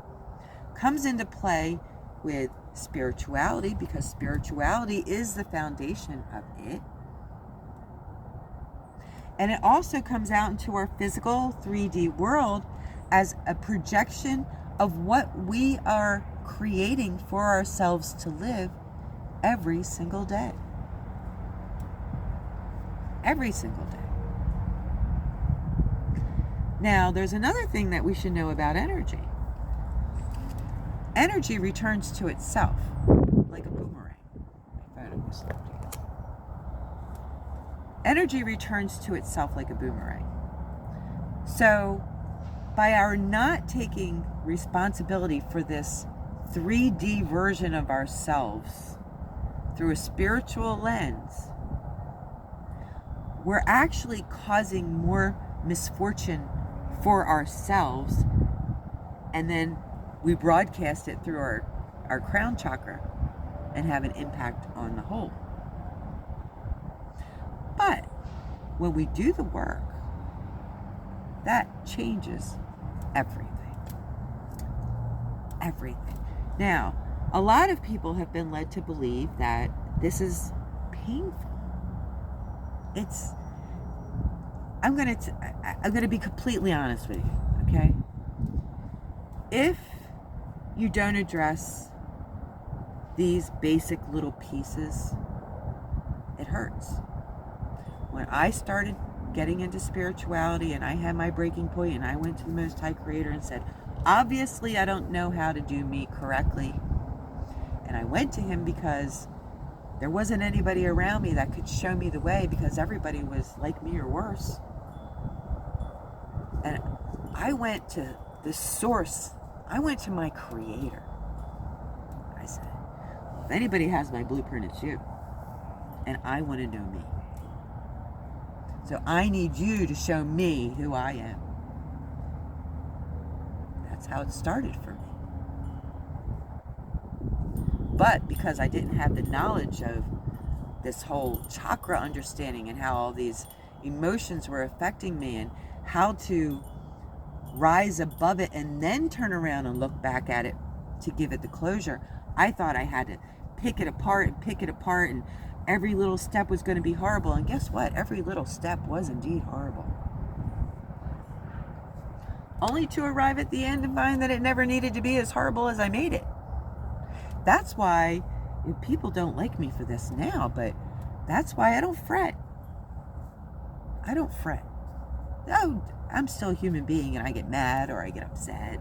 comes into play with spirituality, because spirituality is the foundation of it. And it also comes out into our physical 3D world as a projection of what we are creating for ourselves to live every single day. Every single day. Now, there's another thing that we should know about energy. Energy returns to itself like a boomerang. My phone almost stopped again. Energy returns to itself like a boomerang. So, by our not taking responsibility for this 3D version of ourselves through a spiritual lens, we're actually causing more misfortune for ourselves, and then we broadcast it through our crown chakra and have an impact on the whole. But when we do the work, that changes everything. Everything. Now, a lot of people have been led to believe that this is painful. I'm going to be completely honest with you, okay? If you don't address these basic little pieces, it hurts. When I started getting into spirituality and I had my breaking point and I went to the Most High Creator and said, obviously I don't know how to do me correctly. And I went to him because there wasn't anybody around me that could show me the way, because everybody was like me or worse. And I went to the source. I went to my creator. I said, well, if anybody has my blueprint, it's you. And I want to know me. So I need you to show me who I am. That's how it started for me. But because I didn't have the knowledge of this whole chakra understanding and how all these emotions were affecting me and how to rise above it and then turn around and look back at it to give it the closure, I thought I had to pick it apart and every little step was going to be horrible. And guess what? Every little step was indeed horrible. Only to arrive at the end and find that it never needed to be as horrible as I made it. That's why people don't like me for this now, but that's why I don't fret. I don't fret. Oh, I'm still a human being and I get mad or I get upset.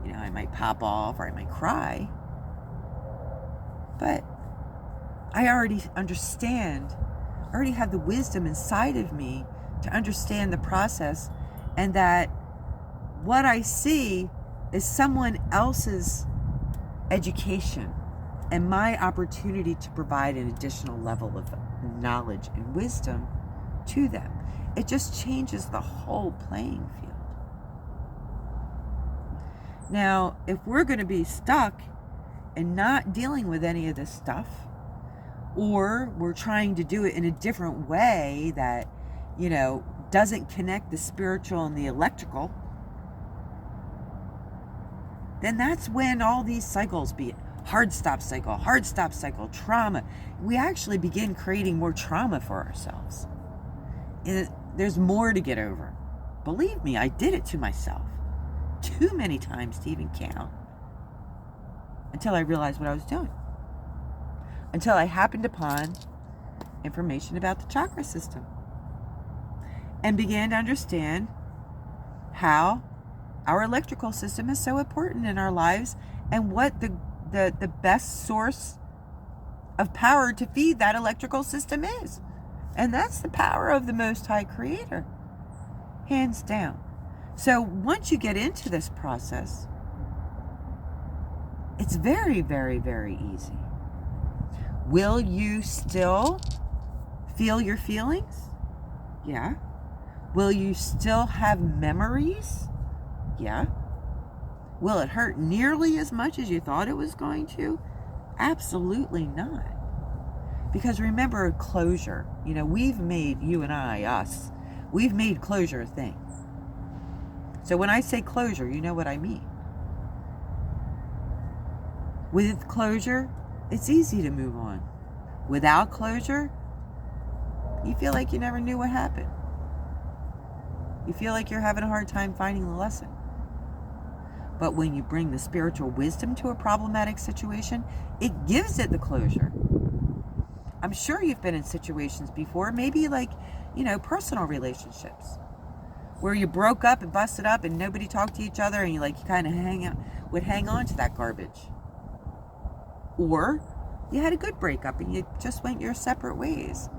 You know, I might pop off or I might cry. But I already understand, I already have the wisdom inside of me to understand the process, and that what I see is someone else's education and my opportunity to provide an additional level of knowledge and wisdom to them. It just changes the whole playing field. Now, if we're going to be stuck and not dealing with any of this stuff, or we're trying to do it in a different way that, you know, doesn't connect the spiritual and the electrical, then that's when all these cycles, be it hard stop cycle, trauma, we actually begin creating more trauma for ourselves. There's more to get over. Believe me, I did it to myself too many times to even count, until I realized what I was doing. Until I happened upon information about the chakra system and began to understand how our electrical system is so important in our lives and what the best source of power to feed that electrical system is. And that's the power of the Most High Creator, hands down. So once you get into this process, it's very, very, very easy. Will you still feel your feelings? Yeah. Will you still have memories? Yeah. Will it hurt nearly as much as you thought it was going to? Absolutely not. Because remember, closure. You know, we've made, you and I, us, we've made closure a thing. So when I say closure, you know what I mean. With closure, it's easy to move on. Without closure, you feel like you never knew what happened. You feel like you're having a hard time finding the lesson. But when you bring the spiritual wisdom to a problematic situation, it gives it the closure. I'm sure you've been in situations before, maybe like, you know, personal relationships, where you broke up and busted up and nobody talked to each other, and you kind of hang on to that garbage. Or you had a good breakup and you just went your separate ways.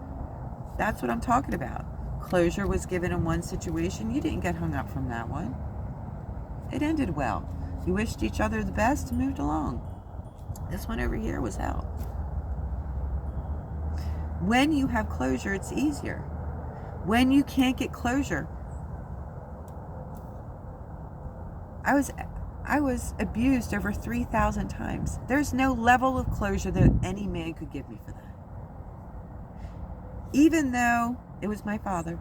That's what I'm talking about. Closure was given in one situation. You didn't get hung up from that one. It ended well. You wished each other the best and moved along. This one over here was hell. When you have closure, it's easier. When you can't get closure, I was abused over 3,000 times. There's no level of closure that any man could give me for that. Even though it was my father,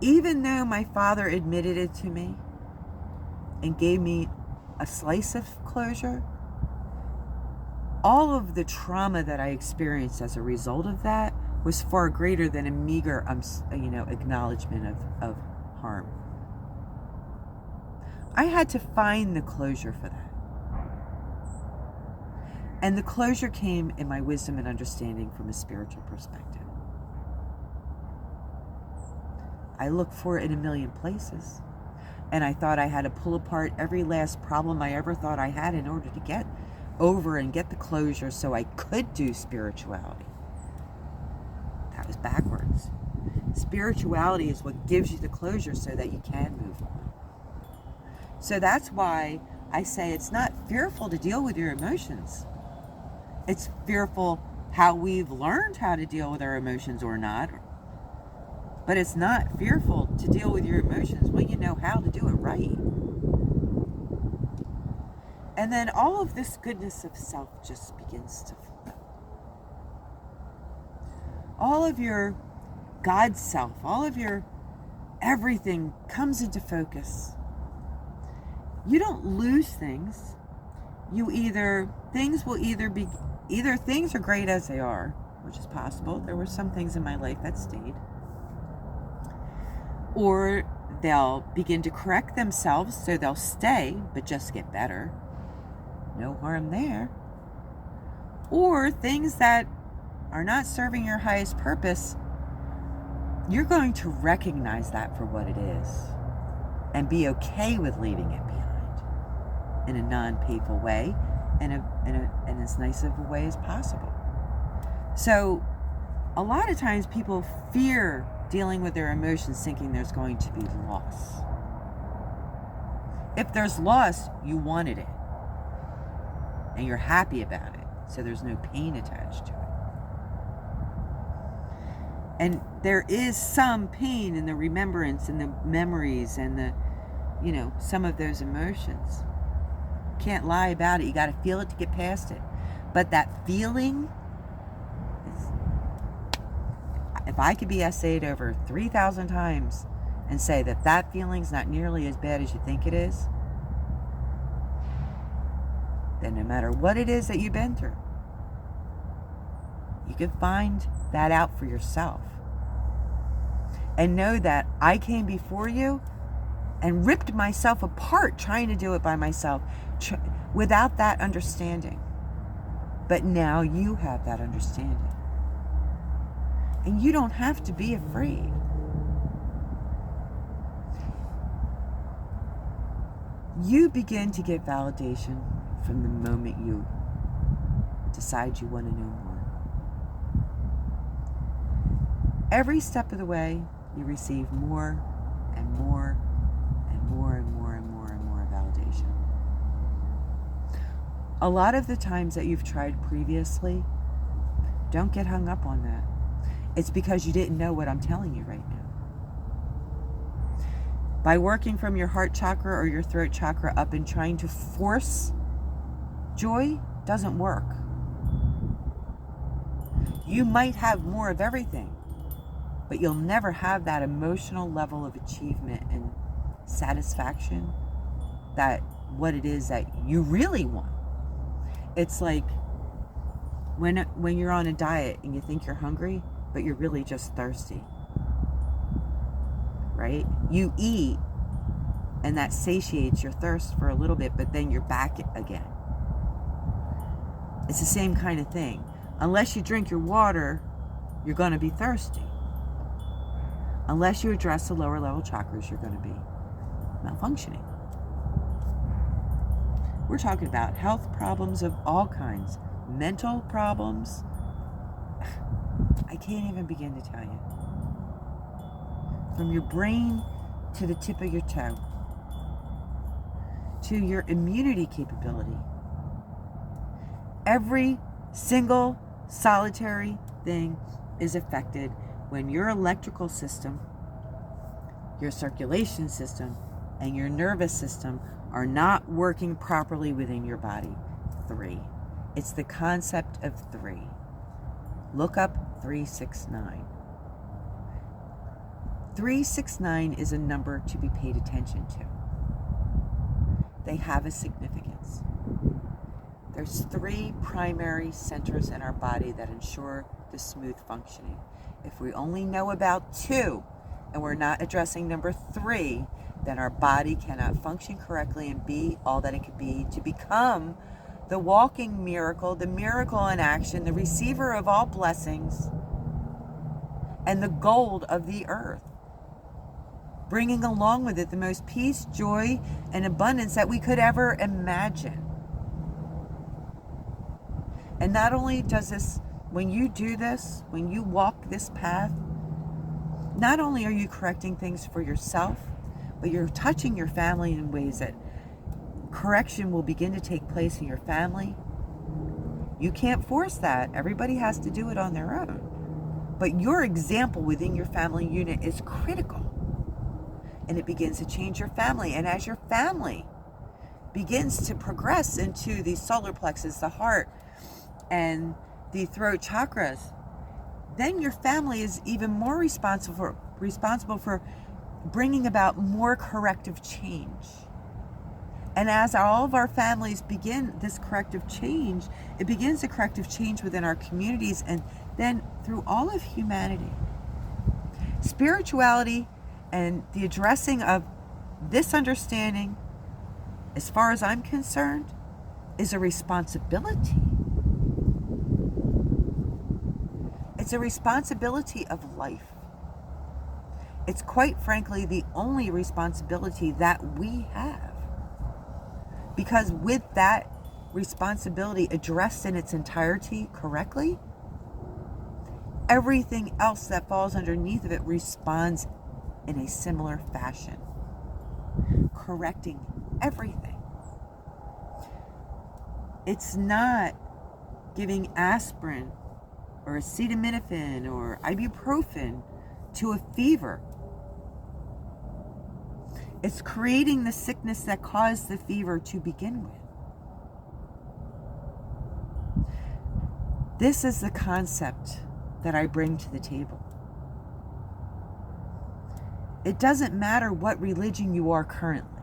even though my father admitted it to me and gave me a slice of closure, all of the trauma that I experienced as a result of that was far greater than a meager, acknowledgement of harm. I had to find the closure for that. And the closure came in my wisdom and understanding from a spiritual perspective. I looked for it in a million places. And I thought I had to pull apart every last problem I ever thought I had in order to get over and get the closure so I could do spirituality. That was backwards. Spirituality is what gives you the closure so that you can move on. So that's why I say it's not fearful to deal with your emotions. It's fearful how we've learned how to deal with our emotions or not. But it's not fearful to deal with your emotions when you know how to do it right. And then all of this goodness of self just begins to flow. All of your God self, all of your everything comes into focus. You don't lose things. Things are great as they are, which is possible. There were some things in my life that stayed. Or they'll begin to correct themselves, so they'll stay, but just get better. No harm there. Or things that are not serving your highest purpose, you're going to recognize that for what it is and be okay with leaving it behind in a non-painful way and in as nice of a way as possible. So a lot of times people fear dealing with their emotions, thinking there's going to be loss. If there's loss, you wanted it and you're happy about it, so there's no pain attached to it. And there is some pain in the remembrance and the memories and the, some of those emotions. Can't lie about it. You got to feel it to get past it. But that feeling is, if I could be essayed over 3,000 times and say that feeling's not nearly as bad as you think it is, then no matter what it is that you've been through, you can find that out for yourself. And know that I came before you and ripped myself apart trying to do it by myself without that understanding. But now you have that understanding. And you don't have to be afraid. You begin to get validation from the moment you decide you want to know more. Every step of the way, you receive more and more and more and more and more and more validation. A lot of the times that you've tried previously, don't get hung up on that. It's because you didn't know what I'm telling you right now. By working from your heart chakra or your throat chakra up and trying to force joy doesn't work. You might have more of everything, but you'll never have that emotional level of achievement and satisfaction, that what it is that you really want. It's like when you're on a diet and you think you're hungry, but you're really just thirsty, right? You eat and that satiates your thirst for a little bit, but then you're back again. It's the same kind of thing. Unless you drink your water, you're going to be thirsty. Unless you address the lower level chakras, you're going to be malfunctioning. We're talking about health problems of all kinds, mental problems. I can't even begin to tell you. From your brain to the tip of your toe, to your immunity capability. Every single solitary thing is affected when your electrical system, your circulation system, and your nervous system are not working properly within your body. 3. It's the concept of 3. Look up 369. 369 is a number to be paid attention to. They have a significance. There's 3 primary centers in our body that ensure the smooth functioning. If we only know about 2 and we're not addressing number 3, then our body cannot function correctly and be all that it could be to become the walking miracle, the miracle in action, the receiver of all blessings, and the gold of the earth, bringing along with it the most peace, joy, and abundance that we could ever imagine. And not only does this, when you do this, when you walk this path, not only are you correcting things for yourself, but you're touching your family in ways that correction will begin to take place in your family. You can't force that. Everybody has to do it on their own. But your example within your family unit is critical. And it begins to change your family. And as your family begins to progress into the solar plexus, the heart, and the throat chakras, then your family is even more responsible for bringing about more corrective change. And as all of our families begin this corrective change, it begins a corrective change within our communities and then through all of humanity. Spirituality and the addressing of this understanding, as far as I'm concerned, is a responsibility. It's a responsibility of life. It's quite frankly the only responsibility that we have. Because with that responsibility addressed in its entirety correctly, everything else that falls underneath of it responds in a similar fashion, correcting everything. It's not giving aspirin or acetaminophen or ibuprofen to a fever. It's creating the sickness that caused the fever to begin with. This is the concept that I bring to the table. It doesn't matter what religion you are currently,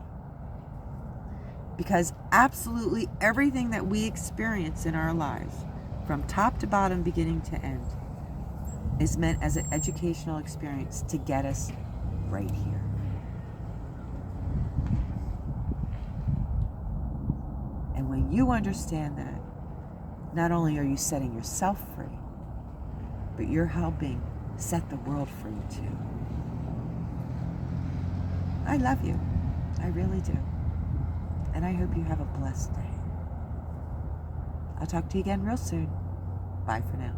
because absolutely everything that we experience in our lives, from top to bottom, beginning to end, is meant as an educational experience to get us right here. And when you understand that, not only are you setting yourself free, but you're helping set the world free too. I love you. I really do. And I hope you have a blessed day. I'll talk to you again real soon. Bye for now.